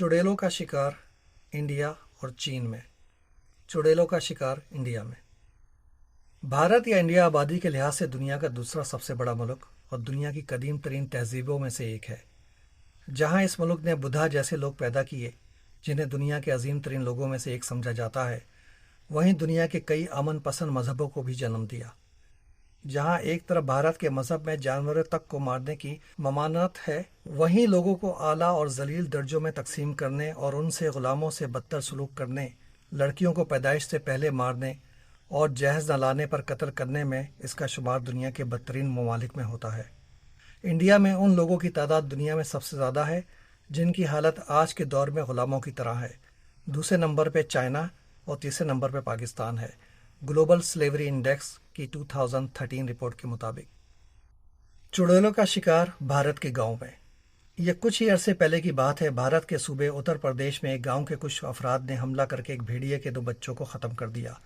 चुड़ैलों का शिकार इंडिया और चीन में। चुड़ैलों का शिकार इंडिया में। भारत या इंडिया आबादी के लिहाज से दुनिया का दूसरा सबसे बड़ा मुल्क और दुनिया की कदीम तरीन तहजीबों में से एक है। जहां इस मुल्क ने बुद्धा जैसे लोग पैदा किए जिन्हें दुनिया के अजीम तरीन लोगों में से एक समझा जाता है, वहीं दुनिया के कई अमन पसंद मजहबों को भी जन्म दिया। जहां एक तरफ भारत के मजहब में जानवरों तक को मारने की ममानत है, वहीं लोगों को आला और जलील दर्जों में तकसीम करने और उनसे गुलामों से बदतर सलूक करने, लड़कियों को पैदाइश से पहले मारने और जहेज न लाने पर कत्ल करने में इसका शुमार दुनिया के बदतरीन ममालिक में होता है। इंडिया में उन लोगों की तादाद दुनिया में सबसे ज़्यादा है जिनकी हालत आज के दौर में गुलामों की तरह है। दूसरे नंबर पर चाइना और तीसरे नंबर पर पाकिस्तान है, ग्लोबल स्लेवरी इंडेक्स की 2013 रिपोर्ट के मुताबिक। चुड़ैलों का शिकार भारत के गांव में। यह कुछ ही अरसे पहले की बात है। भारत के सूबे उत्तर प्रदेश में एक गांव के कुछ अफराद ने हमला करके एक भेड़िए के 2 बच्चों को ख़त्म कर दिया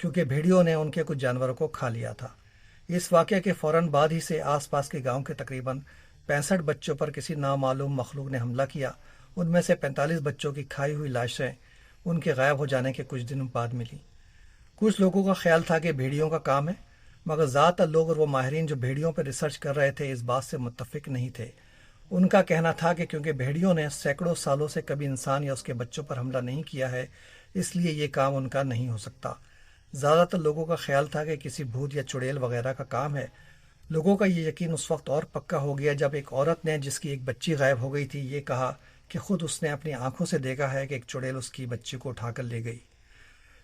क्योंकि भेड़ियों ने उनके कुछ जानवरों को खा लिया था। इस वाक़ये के फ़ौरन बाद ही से आसपास के गांव के तकरीबन 65 बच्चों पर किसी नामालूम मखलूक ने हमला किया। उनमें से 45 बच्चों की खाई हुई लाशें उनके गायब हो जाने के कुछ दिन बाद मिली। कुछ लोगों का ख्याल था कि भेड़ियों का काम है, मगर ज़्यादातर लोग और वो माहिरीन जो भेड़ियों पर रिसर्च कर रहे थे इस बात से मुत्तफिक नहीं थे। उनका कहना था कि क्योंकि भेड़ियों ने सैकड़ों सालों से कभी इंसान या उसके बच्चों पर हमला नहीं किया है, इसलिए ये काम उनका नहीं हो सकता। ज़्यादातर लोगों का ख्याल था कि किसी भूत या चुड़ैल वगैरह का काम है। लोगों का ये यकीन उस वक्त और पक्का हो गया जब एक औरत ने, जिसकी एक बच्ची गायब हो गई थी, ये कहा कि खुद उसने अपनी आंखों से देखा है कि एक चुड़ैल उसकी बच्ची को उठाकर ले गई।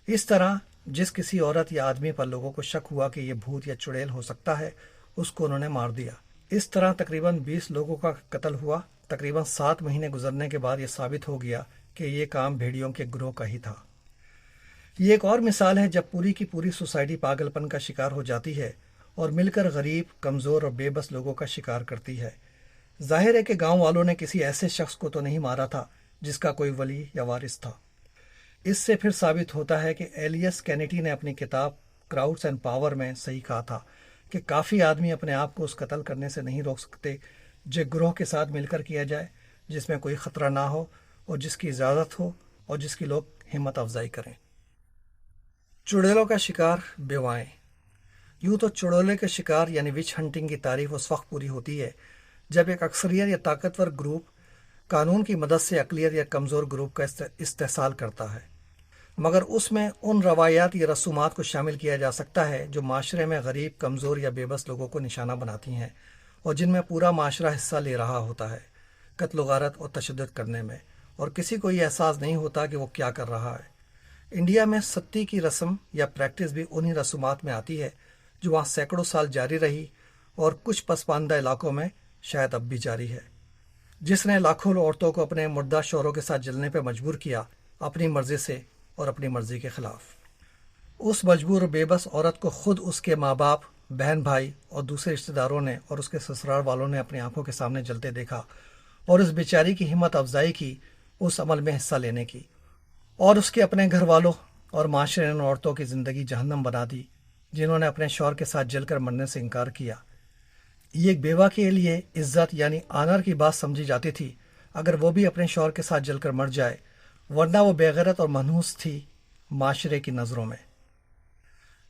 इस तरह जिस किसी औरत या आदमी पर लोगों को शक हुआ कि यह भूत या चुड़ैल हो सकता है, उसको उन्होंने मार दिया। इस तरह तकरीबन 20 लोगों का कत्ल हुआ। तकरीबन 7 महीने गुजरने के बाद यह साबित हो गया कि यह काम भेड़ियों के ग्रोह का ही था। ये एक और मिसाल है जब पूरी की पूरी सोसाइटी पागलपन का शिकार हो जाती है और मिलकर गरीब, कमज़ोर और बेबस लोगों का शिकार करती है। जाहिर है कि गांव वालों ने किसी ऐसे शख्स को तो नहीं मारा था जिसका कोई वली या वारिस था। इससे फिर साबित होता है कि एलियस कैनेटी ने अपनी किताब क्राउड्स एंड पावर में सही कहा था कि काफ़ी आदमी अपने आप को उस कत्ल करने से नहीं रोक सकते जो ग्रोह के साथ मिलकर किया जाए, जिसमें कोई ख़तरा ना हो और जिसकी इजाज़त हो और जिसकी लोग हिम्मत अफजाई करें। चुड़ैलों का शिकार बेवाएं। यूँ तो चुड़ैलों के शिकार यानी विच हंटिंग की तारीफ उस वक्त पूरी होती है जब एक अक्सरियत या ताकतवर ग्रुप कानून की मदद से अक़लियत या कमज़ोर ग्रुप का इस्तेहसाल करता है, मगर उसमें उन रवायात या रसूमात को शामिल किया जा सकता है जो माशरे में गरीब, कमज़ोर या बेबस लोगों को निशाना बनाती हैं और जिनमें पूरा माशरा हिस्सा ले रहा होता है कत्ल गारत और तशद्दुद करने में, और किसी को ये एहसास नहीं होता कि वो क्या कर रहा है। इंडिया में सत्ती की रस्म या प्रैक्टिस भी उन्हीं रसूमात में आती है जो वहाँ सैकड़ों साल जारी रही और कुछ पसमानदा इलाकों में शायद अब भी जारी है, जिसने लाखों औरतों को अपने मुर्दा शौहरों के साथ जलने पर मजबूर किया, अपनी मर्जी से और अपनी मर्जी के खिलाफ। उस मजबूर बेबस औरत को खुद उसके माँ बाप, बहन भाई और दूसरे रिश्तेदारों ने और उसके ससुराल वालों ने अपनी आंखों के सामने जलते देखा और उस बेचारी की हिम्मत अफजाई की उस अमल में हिस्सा लेने की, और उसके अपने घर वालों और माशरे ने उन औरतों की ज़िंदगी जहन्नम बना दी जिन्होंने अपने शौहर के साथ जलकर मरने से इनकार किया। ये एक बेवा के लिए इज्जत यानी आनर की बात समझी जाती थी अगर वो भी अपने शौहर के साथ जलकर मर जाए, वरना वो बेगैरत और मनहूस थी माशरे की नज़रों में।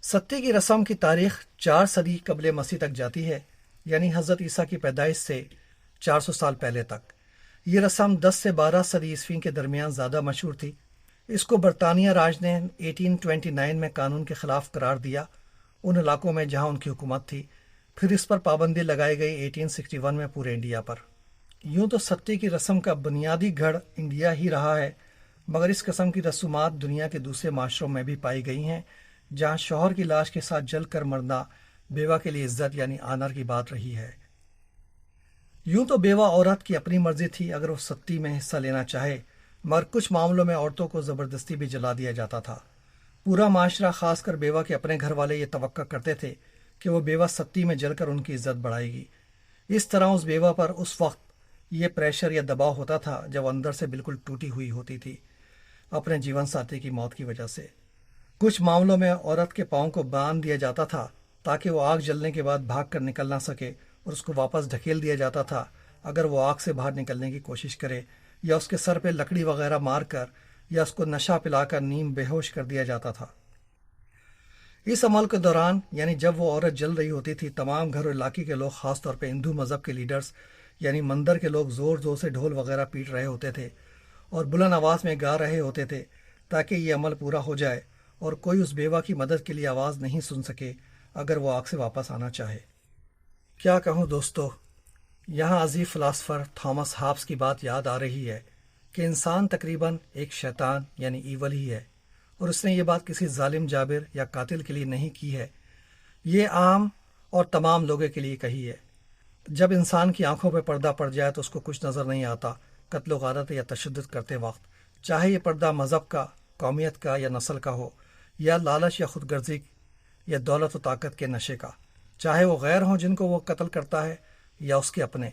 सत्ती की रस्म की तारीख 4 सदी कबले मसीह तक जाती है, यानी हज़रत ईसा की पैदाइश से 400 साल पहले तक। ये रस्म 10 से 12 सदी ईस्वी के दरमियान ज़्यादा मशहूर थी। इसको बरतानिया राज ने 1829 में कानून के ख़िलाफ़ करार दिया उन इलाकों में जहाँ उनकी हुकूमत थी। फिर इस पर पाबंदी लगाई गई 1861 में पूरे इंडिया पर। यूँ तो सत्ती की रस्म का बुनियादी गढ़ इंडिया ही रहा है, मगर इस किस्म की रसूमात दुनिया के दूसरे माशरों में भी पाई गई हैं जहाँ शौहर की लाश के साथ जल कर मरना बेवा के लिए इज्जत यानी आनर की बात रही है। यूँ तो बेवा औरत की अपनी मर्जी थी अगर वो सत्ती में हिस्सा लेना चाहे, मगर कुछ मामलों में औरतों को ज़बरदस्ती भी जला दिया जाता था। पूरा माशरा, खासकर बेवा के अपने घर वाले, ये तवक्का करते थे कि वो बेवा सत्ती में जलकर उनकी इज्जत बढ़ाएगी। इस तरह उस बेवा पर उस वक्त ये प्रेशर या दबाव होता था जब अंदर से बिल्कुल टूटी हुई होती थी अपने जीवन साथी की मौत की वजह से। कुछ मामलों में औरत के पाँव को बांध दिया जाता था ताकि वो आग जलने के बाद भाग कर निकल ना सके, और उसको वापस ढकेल दिया जाता था अगर वो आग से बाहर निकलने की कोशिश करे या उसके सर पे लकड़ी वगैरह मार कर या उसको नशा पिलाकर नीम बेहोश कर दिया जाता था। इस अमल के दौरान यानी जब वो औरत जल रही होती थी, तमाम घर और इलाके के लोग, खासतौर पे हिंदू मज़हब के लीडर्स यानी मंदिर के लोग ज़ोर ज़ोर से ढोल वगैरह पीट रहे होते थे और बुलंद आवाज़ में गा रहे होते थे ताकि ये अमल पूरा हो जाए और कोई उस बेवा की मदद के लिए आवाज़ नहीं सुन सके अगर वो आग से वापस आना चाहे। क्या कहूँ दोस्तों, यहाँ अजीब फ़िलासफ़र थॉमस हॉब्स की बात याद आ रही है कि इंसान तकरीबन एक शैतान यानी ईवल ही है, और उसने ये बात किसी जालिम जाबिर या कातिल के लिए नहीं की है, ये आम और तमाम लोगों के लिए कही है। जब इंसान की आंखों पर पर्दा पड़ जाए तो उसको कुछ नज़र नहीं आता कत्ल गारत या तशद्दुद करते वक्त, चाहे ये पर्दा मज़हब का, कौमियत का या नस्ल का हो, या लालच या खुदगर्जी या दौलत व ताकत के नशे का, चाहे वो गैर हों जिनको वो कत्ल करता है या उसके अपने।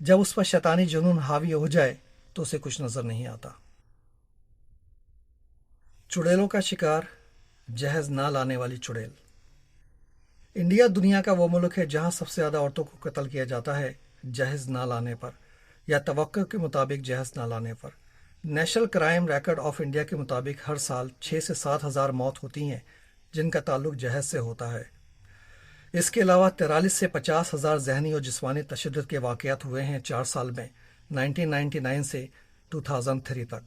जब उस पर शैतानी जुनून हावी हो जाए तो उसे कुछ नज़र नहीं आता। चुड़ैलों का शिकार, जहेज ना लाने वाली चुड़ैल। इंडिया दुनिया का वो मुल्क है जहां सबसे ज़्यादा औरतों को कत्ल किया जाता है जहेज ना लाने पर या तवक्कुह के मुताबिक जहेज ना लाने पर। National crime record of India के मुताबिक हर साल 6 से 7 हज़ार मौत होती हैं जिनका ताल्लुक जहेज से होता है। इसके अलावा 43 से 50 हज़ार जहनी और जिस्मानी तशद्दुद के वाक़यात हुए हैं 4 साल में, 1999 से 2003 तक,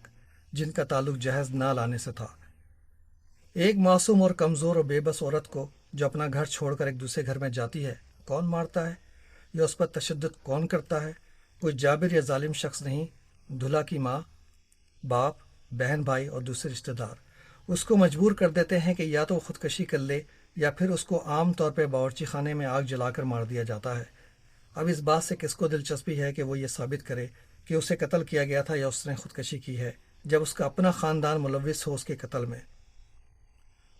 जिनका ताल्लुक जहेज ना लाने से था। एक मासूम और कमज़ोर और बेबस औरत को जो अपना घर छोड़कर एक दूसरे घर में जाती है, कौन मारता है या उस पर तशद्दुद कौन करता है? कोई जाबिर या जालिम शख्स नहीं, दूल्हा की माँ, बाप, बहन, भाई और दूसरे रिश्तेदार उसको मजबूर कर देते हैं कि या तो वो खुदकशी कर ले या फिर उसको आम तौर पर बावर्ची खाने में आग जलाकर मार दिया जाता है। अब इस बात से किसको दिलचस्पी है कि वो ये साबित करे कि उसे कत्ल किया गया था या उसने खुदकशी की है, जब उसका अपना ख़ानदान मुलव्विस हो उसके कत्ल में।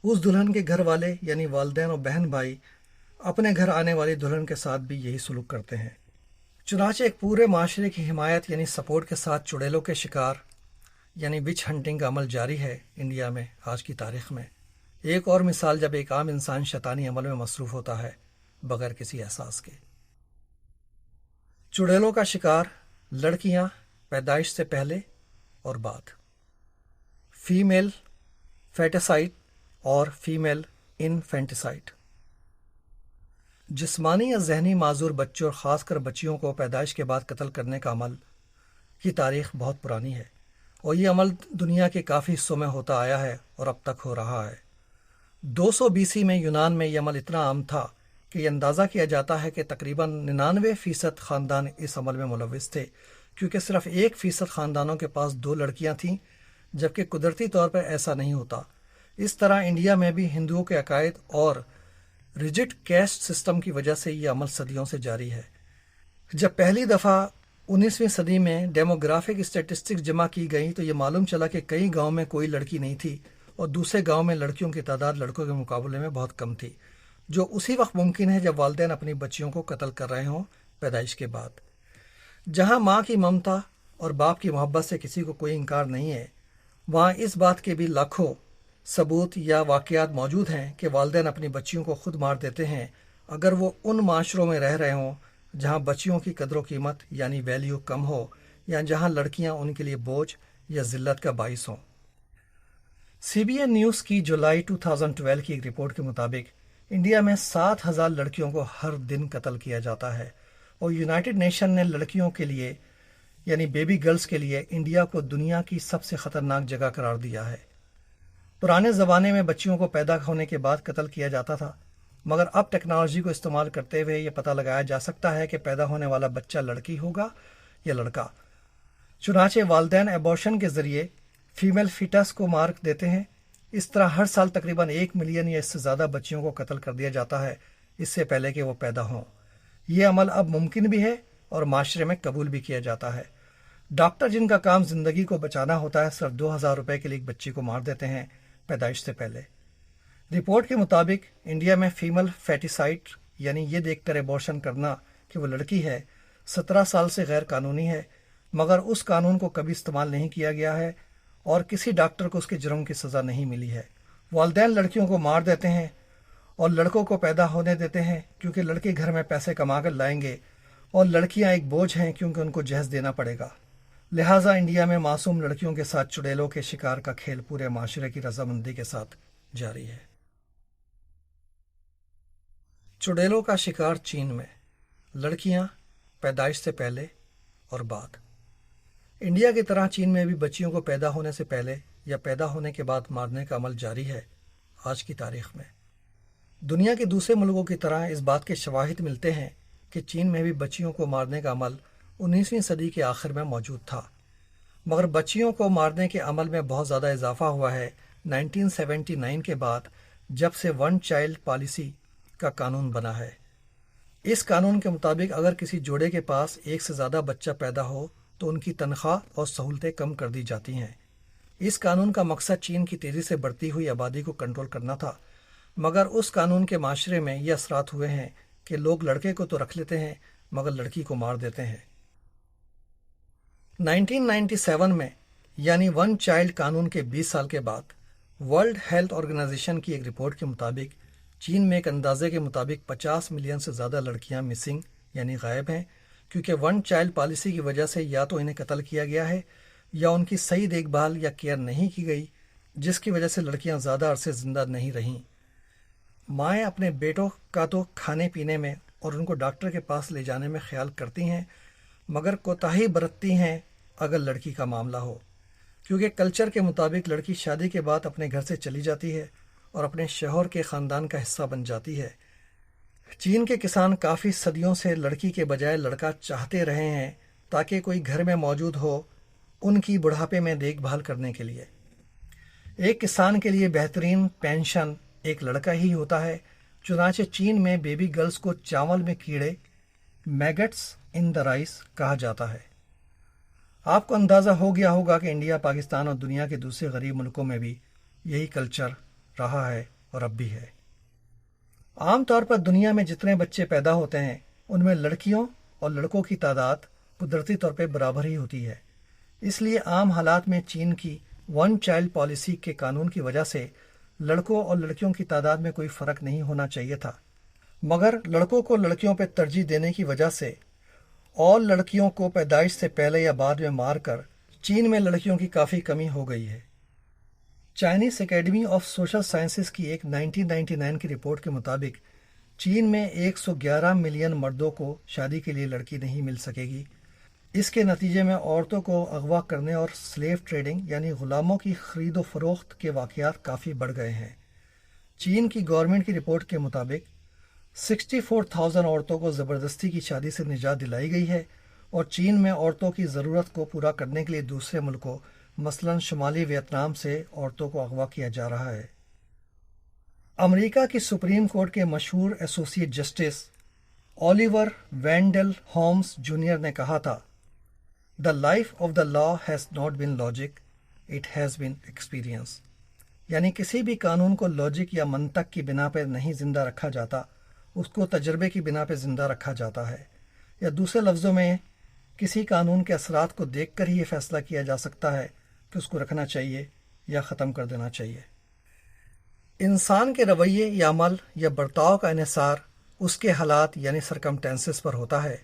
उस दुल्हन के घर वाले यानी वालिदैन और बहन भाई अपने घर आने वाली दुल्हन के साथ भी यही सलूक करते हैं। चुनाचे एक पूरे माशरे की हिमायत यानी सपोर्ट के साथ चुड़ैलों के शिकार यानी विच हंटिंग का अमल जारी है इंडिया में आज की तारीख में। एक और मिसाल जब एक आम इंसान शैतानी अमल में मसरूफ़ होता है बगैर किसी एहसास के। चुड़ैलों का शिकार लड़कियां पैदाइश से पहले और बाद, फीमेल फेटिसाइड और फीमेल इनफेंटिसाइड। जिस्मानी या जहनी माजूर बच्चों और ख़ासकर बच्चियों को पैदाइश के बाद कत्ल करने का अमल की तारीख बहुत पुरानी है और ये अमल दुनिया के काफ़ी हिस्सों में होता आया है और अब तक हो रहा है। 200 BC में यूनान में यह अमल इतना आम था कि यह अंदाज़ा किया जाता है कि तकरीबन 99% ख़ानदान इस अमल में मुलव्विस थे, क्योंकि सिर्फ 1% ख़ानदानों के पास 2 लड़कियां थीं, जबकि कुदरती तौर पर ऐसा नहीं होता। इस तरह इंडिया में भी हिंदुओं के अकायद और रिजिड कैस्ट सिस्टम की वजह से यह अमल सदियों से जारी है। जब पहली दफ़ा 19वीं सदी में डेमोग्राफिक स्टैटिस्टिक्स जमा की गई तो ये मालूम चला कि कई गांव में कोई लड़की नहीं थी और दूसरे गांव में लड़कियों की तादाद लड़कों के मुकाबले में बहुत कम थी, जो उसी वक्त मुमकिन है जब वालिदैन अपनी बच्चियों को कत्ल कर रहे हों पैदाइश के बाद। जहां माँ की ममता और बाप की मोहब्बत से किसी को कोई इनकार नहीं है, वहाँ इस बात के भी लाखों सबूत या वाक़यात मौजूद हैं कि वालिदैन अपनी बच्चियों को खुद मार देते हैं अगर वो उन माशरों में रह रहे हों जहाँ बच्चियों की कदर कीमत यानी वैल्यू कम हो या जहाँ लड़कियाँ उनके लिए बोझ या जिल्लत का बाइस हों। CBN न्यूज़ की जुलाई 2012 की एक रिपोर्ट के मुताबिक इंडिया में 7,000 लड़कियों को हर दिन कत्ल किया जाता है और यूनाइटेड नेशन ने लड़कियों के लिए यानी बेबी गर्ल्स के लिए इंडिया को दुनिया की सबसे ख़तरनाक जगह करार दिया है। पुराने ज़माने में बच्चियों को पैदा होने के बाद कत्ल किया जाता था, मगर अब टेक्नोलॉजी को इस्तेमाल करते हुए ये पता लगाया जा सकता है कि पैदा होने वाला बच्चा लड़की होगा या लड़का। चुनाचे वालिदैन एबॉर्शन के ज़रिए फीमेल फीटस को मार देते हैं। इस तरह हर साल तकरीबन 1 मिलियन या इससे ज़्यादा बच्चियों को कत्ल कर दिया जाता है इससे पहले कि वो पैदा हों। ये अमल अब मुमकिन भी है और माशरे में कबूल भी किया जाता है। डॉक्टर जिनका काम ज़िंदगी को बचाना होता है सिर्फ 2,000 रुपये के लिए एक बच्ची को मार देते हैं पैदाइश से पहले। रिपोर्ट के मुताबिक इंडिया में फीमेल फेटिसाइड यानी ये देखकर एबॉर्शन करना कि वो लड़की है 17 साल से गैर कानूनी है, मगर उस कानून को कभी इस्तेमाल नहीं किया गया है और किसी डॉक्टर को उसके जुर्म की सज़ा नहीं मिली है। वालिदैन लड़कियों को मार देते हैं और लड़कों को पैदा होने देते हैं क्योंकि लड़के घर में पैसे कमा कर लाएंगे और लड़कियां एक बोझ हैं क्योंकि उनको जहेज देना पड़ेगा। لہٰذا انڈیا میں معصوم لڑکیوں کے ساتھ چڑیلوں کے شکار کا کھیل پورے معاشرے کی رضامندی کے ساتھ جاری ہے۔ چڑیلوں کا شکار چین میں، لڑکیاں پیدائش سے پہلے اور بعد۔ انڈیا کی طرح چین میں بھی بچیوں کو پیدا ہونے سے پہلے یا پیدا ہونے کے بعد مارنے کا عمل جاری ہے۔ آج کی تاریخ میں دنیا کے دوسرے ملکوں کی طرح اس بات کے شواہد ملتے ہیں کہ چین میں بھی بچیوں کو مارنے کا عمل 19ویں صدی کے آخر میں موجود تھا، مگر بچیوں کو مارنے کے عمل میں بہت زیادہ اضافہ ہوا ہے 1979 کے بعد، جب سے ون چائلڈ پالیسی کا قانون بنا ہے۔ اس قانون کے مطابق اگر کسی جوڑے کے پاس ایک سے زیادہ بچہ پیدا ہو تو ان کی تنخواہ اور سہولتیں کم کر دی جاتی ہیں۔ اس قانون کا مقصد چین کی تیزی سے بڑھتی ہوئی آبادی کو کنٹرول کرنا تھا، مگر اس قانون کے معاشرے میں یہ اثرات ہوئے ہیں کہ لوگ لڑکے کو تو رکھ لیتے ہیں مگر لڑکی کو مار دیتے ہیں۔ 1997 میں یعنی ون چائلڈ قانون کے 20 سال کے بعد ورلڈ ہیلتھ آرگنائزیشن کی ایک رپورٹ کے مطابق چین میں ایک اندازے کے مطابق 50 ملین سے زیادہ لڑکیاں مسنگ یعنی غائب ہیں، کیونکہ ون چائلڈ پالیسی کی وجہ سے یا تو انہیں قتل کیا گیا ہے یا ان کی صحیح دیکھ بھال یا کیئر نہیں کی گئی، جس کی وجہ سے لڑکیاں زیادہ عرصے زندہ نہیں رہیں۔ مائیں اپنے بیٹوں کا تو کھانے پینے میں اور ان کو ڈاکٹر کے پاس لے جانے میں خیال کرتی ہیں، مگر کوتاہی برتتی ہیں اگر لڑکی کا معاملہ ہو، کیونکہ کلچر کے مطابق لڑکی شادی کے بعد اپنے گھر سے چلی جاتی ہے اور اپنے شوہر کے خاندان کا حصہ بن جاتی ہے۔ چین کے کسان کافی صدیوں سے لڑکی کے بجائے لڑکا چاہتے رہے ہیں تاکہ کوئی گھر میں موجود ہو ان کی بڑھاپے میں دیکھ بھال کرنے کے لیے۔ ایک کسان کے لیے بہترین پینشن ایک لڑکا ہی ہوتا ہے، چنانچہ چین میں بیبی گرلز کو چاول میں کیڑے میگٹس ان دا رائس کہا جاتا ہے۔ آپ کو اندازہ ہو گیا ہوگا کہ انڈیا، پاکستان اور دنیا کے دوسرے غریب ملکوں میں بھی یہی کلچر رہا ہے اور اب بھی ہے۔ عام طور پر دنیا میں جتنے بچے پیدا ہوتے ہیں ان میں لڑکیوں اور لڑکوں کی تعداد قدرتی طور پہ برابر ہی ہوتی ہے۔ اس لیے عام حالات میں چین کی ون چائلڈ پالیسی کے قانون کی وجہ سے لڑکوں اور لڑکیوں کی تعداد میں کوئی فرق نہیں ہونا چاہیے تھا، مگر لڑکوں کو لڑکیوں پہ ترجیح دینے کی وجہ سے اور لڑکیوں کو پیدائش سے پہلے یا بعد میں مار کر چین میں لڑکیوں کی کافی کمی ہو گئی ہے۔ Chinese academy of social sciences کی ایک 1999 کی رپورٹ کے مطابق چین میں 111 ملین مردوں کو شادی کے لیے لڑکی نہیں مل سکے گی۔ اس کے نتیجے میں عورتوں کو اغوا کرنے اور سلیو ٹریڈنگ یعنی غلاموں کی خرید و فروخت کے واقعات کافی بڑھ گئے ہیں۔ چین کی گورنمنٹ کی رپورٹ کے مطابق 64,000 عورتوں کو زبردستی کی شادی سے نجات دلائی گئی ہے، اور چین میں عورتوں کی ضرورت کو پورا کرنے کے لیے دوسرے ملکوں مثلاً شمالی ویتنام سے عورتوں کو اغوا کیا جا رہا ہے۔ امریکہ کی سپریم کورٹ کے مشہور associate justice Oliver Wendell Holmes junior نے کہا تھا، "The life of the law has not been logic, it has been experience." یعنی کسی بھی قانون کو لاجک یا منطق کی بنا پر نہیں زندہ رکھا جاتا، اس کو تجربے کی بنا پہ زندہ رکھا جاتا ہے، یا دوسرے لفظوں میں کسی قانون کے اثرات کو دیکھ کر ہی یہ فیصلہ کیا جا سکتا ہے کہ اس کو رکھنا چاہیے یا ختم کر دینا چاہیے۔ انسان کے رویے یا عمل یا برتاؤ کا انحصار اس کے حالات یعنی سرکمٹینسز پر ہوتا ہے،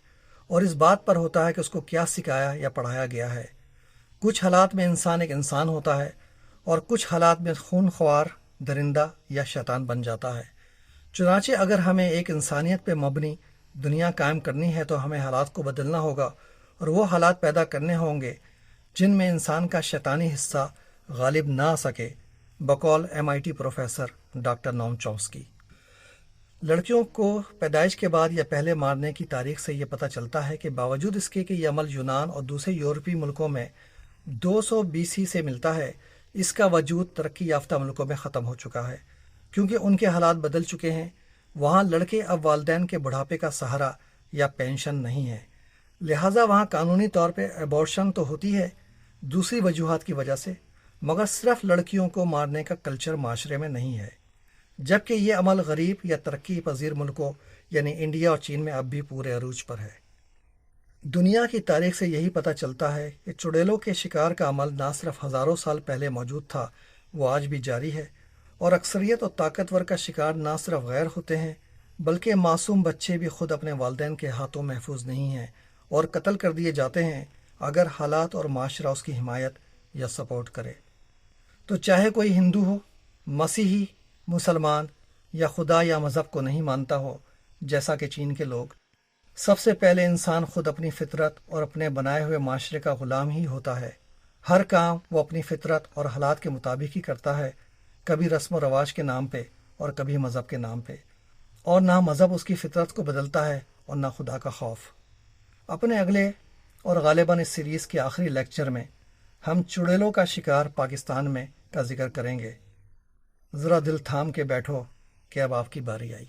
اور اس بات پر ہوتا ہے کہ اس کو کیا سکھایا یا پڑھایا گیا ہے۔ کچھ حالات میں انسان ایک انسان ہوتا ہے اور کچھ حالات میں خون خوار درندہ یا شیطان بن جاتا ہے۔ چنانچہ اگر ہمیں ایک انسانیت پہ مبنی دنیا قائم کرنی ہے تو ہمیں حالات کو بدلنا ہوگا، اور وہ حالات پیدا کرنے ہوں گے جن میں انسان کا شیطانی حصہ غالب نہ آ سکے، بقول MIT پروفیسر ڈاکٹر نوم چومسکی۔ لڑکیوں کو پیدائش کے بعد یا پہلے مارنے کی تاریخ سے یہ پتہ چلتا ہے کہ باوجود اس کے کہ یہ عمل یونان اور دوسرے یورپی ملکوں میں 200 BC سے ملتا ہے، اس کا وجود ترقی یافتہ ملکوں میں ختم ہو چکا ہے، کیونکہ ان کے حالات بدل چکے ہیں۔ وہاں لڑکے اب والدین کے بڑھاپے کا سہارا یا پینشن نہیں ہے، لہٰذا وہاں قانونی طور پہ ایبورشن تو ہوتی ہے دوسری وجوہات کی وجہ سے، مگر صرف لڑکیوں کو مارنے کا کلچر معاشرے میں نہیں ہے، جبکہ یہ عمل غریب یا ترقی پذیر ملکوں یعنی انڈیا اور چین میں اب بھی پورے عروج پر ہے۔ دنیا کی تاریخ سے یہی پتہ چلتا ہے کہ چڑیلوں کے شکار کا عمل نہ صرف ہزاروں سال پہلے موجود تھا، وہ آج بھی جاری ہے، اور اکثریت اور طاقتور کا شکار نہ صرف غیر ہوتے ہیں بلکہ معصوم بچے بھی خود اپنے والدین کے ہاتھوں محفوظ نہیں ہیں اور قتل کر دیے جاتے ہیں، اگر حالات اور معاشرہ اس کی حمایت یا سپورٹ کرے۔ تو چاہے کوئی ہندو ہو، مسیحی، مسلمان یا خدا یا مذہب کو نہیں مانتا ہو جیسا کہ چین کے لوگ، سب سے پہلے انسان خود اپنی فطرت اور اپنے بنائے ہوئے معاشرے کا غلام ہی ہوتا ہے۔ ہر کام وہ اپنی فطرت اور حالات کے مطابق ہی کرتا ہے، کبھی رسم و رواج کے نام پہ اور کبھی مذہب کے نام پہ، اور نہ مذہب اس کی فطرت کو بدلتا ہے اور نہ خدا کا خوف۔ اپنے اگلے اور غالباً اس سیریز کے آخری لیکچر میں ہم چڑیلوں کا شکار پاکستان میں کا ذکر کریں گے۔ ذرا دل تھام کے بیٹھو کہ اب آپ کی باری آئی۔